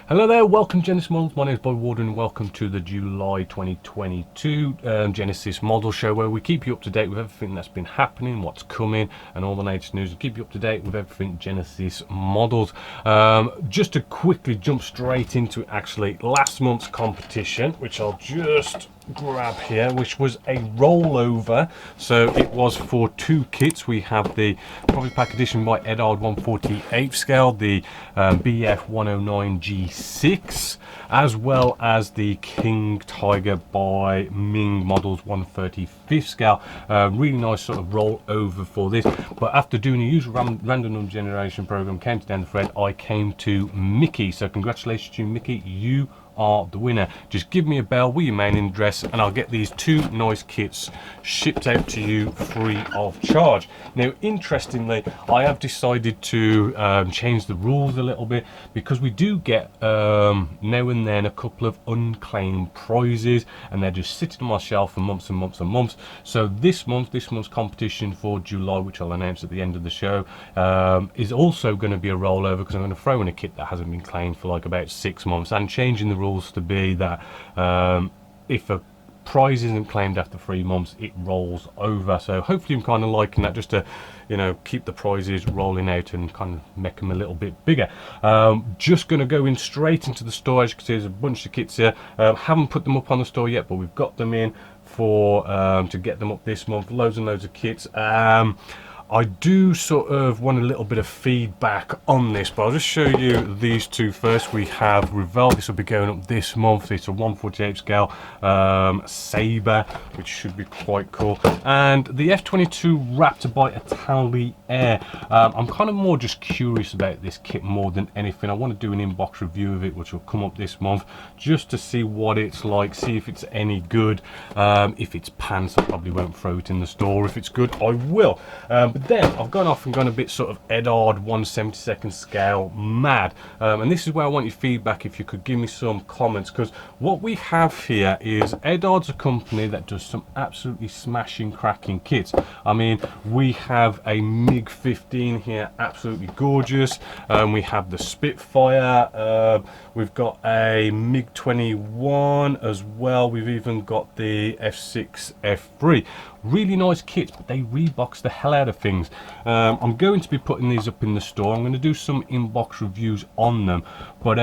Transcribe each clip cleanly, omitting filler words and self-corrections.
Hello there, welcome to Genesis Models. My name is Bob Warden and welcome to the July 2022 Genesis Model Show, where we keep you up to date with everything that's been happening, what's coming, and all the latest news, and keep you up to date with everything Genesis Models. Just to quickly jump straight into actually last month's competition, which I'll just grab here, which was a rollover. So it was for two kits. We have the Profit Pack Edition by Edard 148 scale, the BF 109 G6, as well as the King Tiger by Ming Models 135th scale. Really nice sort of rollover for this. But after doing a usual random number generation program, counting down the thread, I came to Mickey. So congratulations to you, Mickey. You are the winner. Just give me a bell with your mailing address and I'll get these two nice kits shipped out to you free of charge. Now interestingly, I have decided to change the rules a little bit, because we do get now and then a couple of unclaimed prizes, and they're just sitting on my shelf for months and months and months. So this month's competition for July, which I'll announce at the end of the show, is also going to be a rollover, because I'm going to throw in a kit that hasn't been claimed for like about 6 months, and changing the rules to be that if a prize isn't claimed after 3 months, it rolls over. So hopefully I'm kind of liking that, just to, you know, keep the prizes rolling out and kind of make them a little bit bigger. Just going to go in straight into the store. As you can see, there's a bunch of kits here. Haven't put them up on the store yet, but we've got them in for to get them up this month. Loads and loads of kits. I do sort of want a little bit of feedback on this, but I'll just show you these two first. We have Revel. This will be going up this month. It's a 148 scale Sabre, which should be quite cool. And the F22 Raptor by Italy Air. I'm kind of more just curious about this kit more than anything. I want to do an inbox review of it, which will come up this month, just to see what it's like, see if it's any good. If it's pants, I probably won't throw it in the store. If it's good, I will. But then I've gone off and gone a bit sort of Edard 1/72 scale mad, and this is where I want your feedback. If you could give me some comments, because what we have here is Edard's a company that does some absolutely smashing, cracking kits. I mean, we have a MiG 15 here, absolutely gorgeous. We have the Spitfire. We've got a MiG 21 as well. We've even got the F6 F3. Really nice kits, but they rebox the hell out of things. I'm going to be putting these up in the store. I'm going to do some inbox reviews on them, but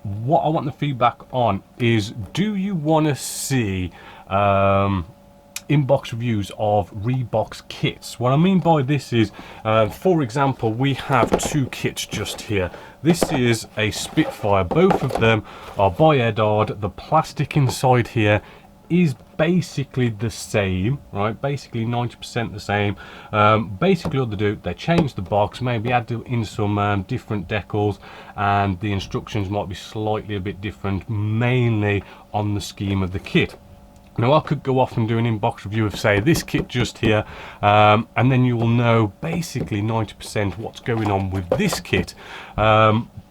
what I want the feedback on is, do you want to see inbox reviews of Reebox kits? What I mean by this is, for example, we have two kits just here. This is a Spitfire. Both of them are by Edard. The plastic inside here is basically the same, right? Basically 90% the same. Basically all they do, they change the box, maybe add in some different decals, and the instructions might be slightly a bit different, mainly on the scheme of the kit. Now I could go off and do an inbox review of, say, this kit just here, and then you will know basically 90% what's going on with this kit.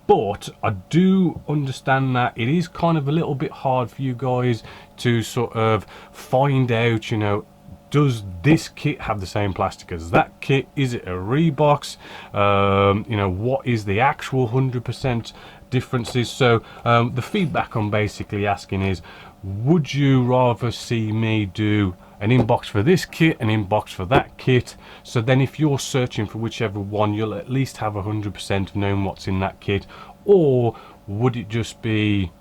But I do understand that it is kind of a little bit hard for you guys to sort of find out, you know, does this kit have the same plastic as that kit? Is it a Reebox? You know, what is the actual 100% differences? So the feedback I'm basically asking is, would you rather see me do an inbox for this kit, an inbox for that kit, so then if you're searching for whichever one, you'll at least have 100% of knowing what's in that kit? Or would it just be,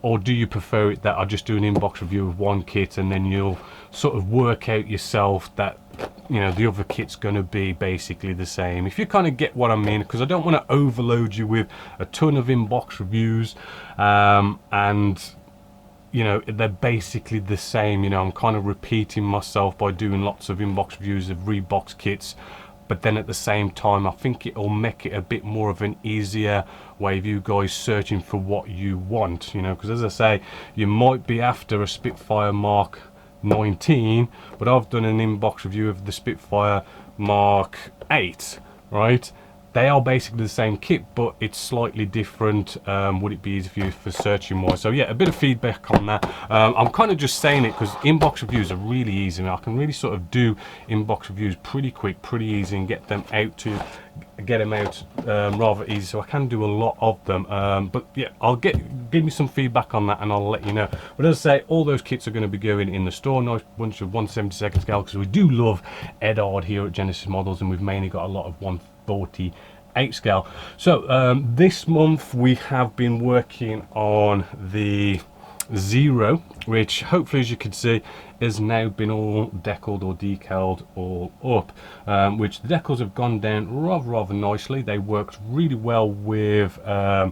or do you prefer it that I just do an inbox review of one kit, and then you'll sort of work out yourself that, you know, the other kit's going to be basically the same? If you kind of get what I mean, because I don't want to overload you with a ton of inbox reviews, and you know, they're basically the same. You know, I'm kind of repeating myself by doing lots of inbox reviews of Reebox kits, but then at the same time I think it'll make it a bit more of an easier way of you guys searching for what you want, you know, because as I say, you might be after a Spitfire Mark 19, but I've done an inbox review of the Spitfire Mark 8, right? they are basically the same kit, but it's slightly different. Would it be easy for you for searching more? So yeah, a bit of feedback on that. I'm kind of just saying it because inbox reviews are really easy. I can really sort of do inbox reviews pretty quick, pretty easy, and get them out rather easy. So I can do a lot of them. But yeah, give me some feedback on that, and I'll let you know. But as I say, all those kits are going to be going in the store. Nice bunch of 1/72 scale, because we do love Edard here at Genesis Models, and we've mainly got a lot of 1/48 scale. So this month we have been working on the Zero, which hopefully, as you can see, has now been all decaled or decaled all up, which the decals have gone down rather nicely. They worked really well with the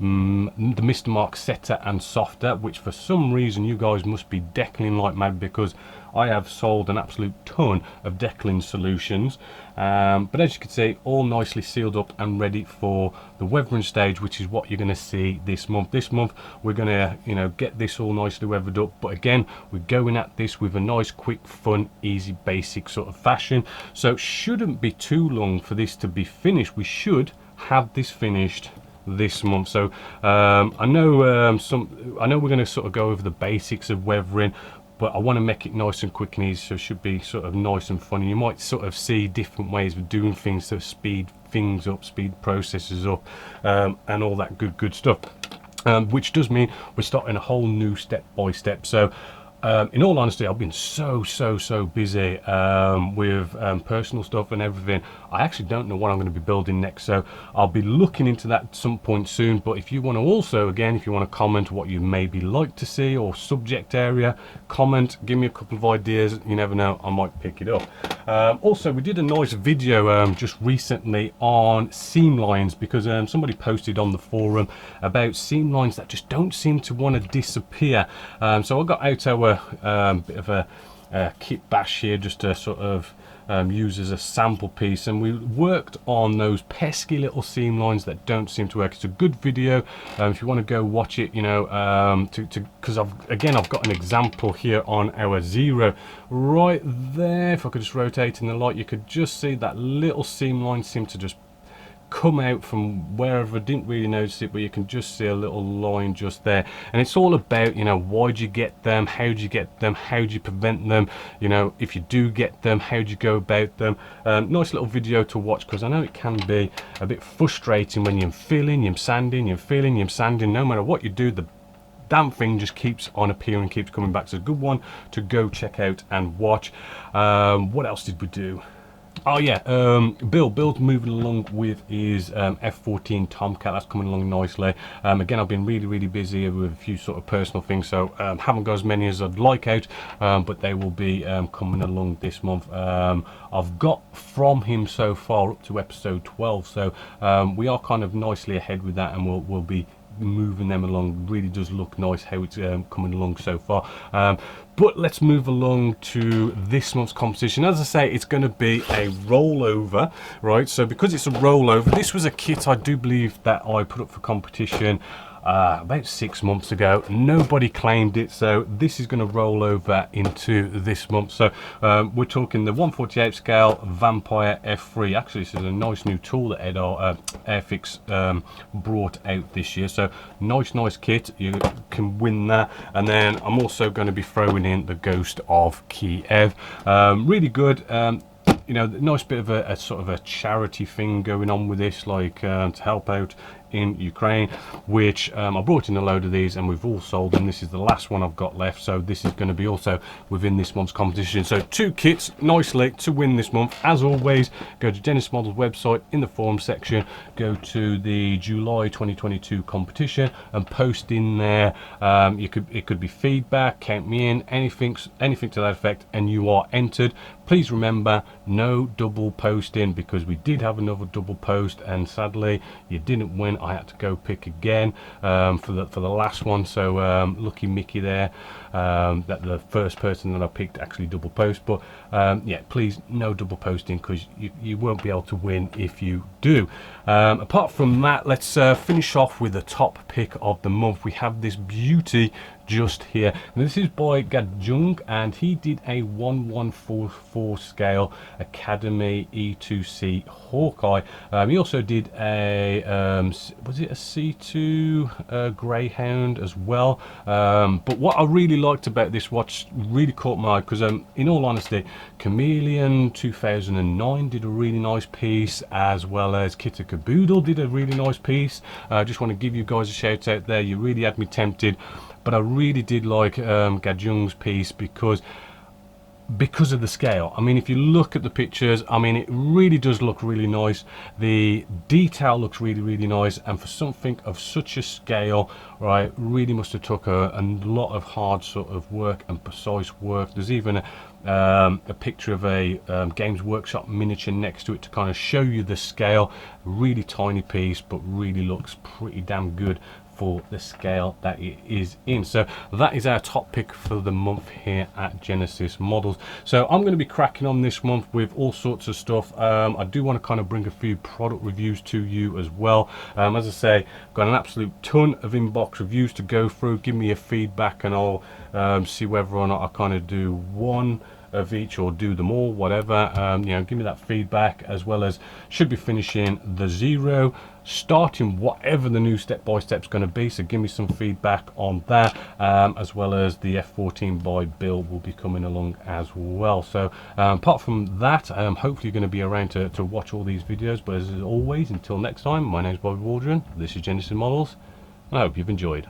Mr. Mark setter and softer, which for some reason you guys must be decaling like mad, because I have sold an absolute ton of decaling solutions. But as you can see, all nicely sealed up and ready for the weathering stage, which is what you're going to see this month. This month we're going to, you know, get this all nicely weathered up, but again, we're going at this with a nice, quick, fun, easy, basic sort of fashion. So it shouldn't be too long for this to be finished. We should have this finished this month. So I know we're going to sort of go over the basics of weathering, but I want to make it nice and quick and easy, so it should be sort of nice and fun. You might sort of see different ways of doing things to speed things up, speed processes up, and all that good stuff, which does mean we're starting a whole new step by step. So in all honesty, I've been so busy with personal stuff and everything. I actually don't know what I'm going to be building next, so I'll be looking into that at some point soon. But if you want to also, again, if you want to comment what you maybe like to see, or subject area, comment, give me a couple of ideas. You never know, I might pick it up. Also, we did a nice video just recently on seam lines, because somebody posted on the forum about seam lines that just don't seem to want to disappear. So I got out our bit of a kit bash here, just to sort of use as a sample piece, and we worked on those pesky little seam lines that don't seem to work. It's a good video if you want to go watch it, you know, because I've got an example here on our Zero right there. If I could just rotate in the light, you could just see that little seam line seem to just come out from wherever. Didn't really notice it, but you can just see a little line just there. And it's all about, you know, why do you get them, how do you get them, how do you prevent them, you know, if you do get them, how do you go about them. Nice little video to watch, because I know it can be a bit frustrating when you're filling, you're sanding, you're filling, you're sanding. No matter what you do, the damn thing just keeps on appearing, keeps coming back. So a good one to go check out and watch. What else did we do? Oh yeah, Bill's moving along with his F14 Tomcat. That's coming along nicely. Again, I've been really busy with a few sort of personal things, so haven't got as many as I'd like out, but they will be coming along this month. I've got from him so far up to episode 12, so we are kind of nicely ahead with that, and we'll be moving them along. Really does look nice how it's coming along so far. But let's move along to this month's competition. As I say, it's going to be a rollover, right? So because it's a rollover, this was a kit I do believe that I put up for competition about 6 months ago. Nobody claimed it, so this is going to roll over into this month. So we're talking the 1/48 scale Vampire F3. Actually, this is a nice new tool that Airfix brought out this year. So nice kit. You can win that. And then I'm also going to be throwing in the Ghost of Kiev. Really good. You know, nice bit of a sort of a charity thing going on with this, like to help out in Ukraine, which I brought in a load of these and we've all sold them. This is the last one I've got left, so this is going to be also within this month's competition. So 2 kits nicely to win this month. As always, go to Genesis Models website, in the forum section, go to the July 2022 competition and post in there. It could be feedback, count me in, anything to that effect, and you are entered. Please remember, no double posting, because we did have another double post and sadly you didn't win. I had to go pick again for the last one. So lucky Mickey there, that the first person that I picked actually double post. But yeah, please no double posting, because you won't be able to win if you do. Apart from that, let's finish off with the top pick of the month. We have this beauty just here. And this is by Gadjung, and he did a 1144 scale Academy E2C Hawkeye. He also did a was it a C2 Greyhound as well. But what I really liked about this watch really caught my eye, because in all honesty, Chameleon 2009 did a really nice piece, as well as Kitta Caboodle did a really nice piece. I just want to give you guys a shout out there. You really had me tempted, but I really did like Gadjung's piece because of the scale. I mean, if you look at the pictures, I mean, it really does look really nice. The detail looks really nice, and for something of such a scale, right, really must have took a lot of hard sort of work and precise work. There's even a picture of a Games Workshop miniature next to it to kind of show you the scale. Really tiny piece, but really looks pretty damn good for the scale that it is in. So that is our top pick for the month here at Genessis Models. So I'm going to be cracking on this month with all sorts of stuff. I do want to kind of bring a few product reviews to you as well. As I say, got an absolute ton of inbox reviews to go through. Give me your feedback, and I'll see whether or not I kind of do one of each or do them all, whatever. You know, give me that feedback, as well as should be finishing the Zero, starting whatever the new step-by-step is going to be. So give me some feedback on that, as well as the F14 by Bill will be coming along as well. So apart from that, hopefully you're going to be around to watch all these videos. But as always, until next time, my name is Bobby Waldron, this is Genessis Models, and I hope you've enjoyed.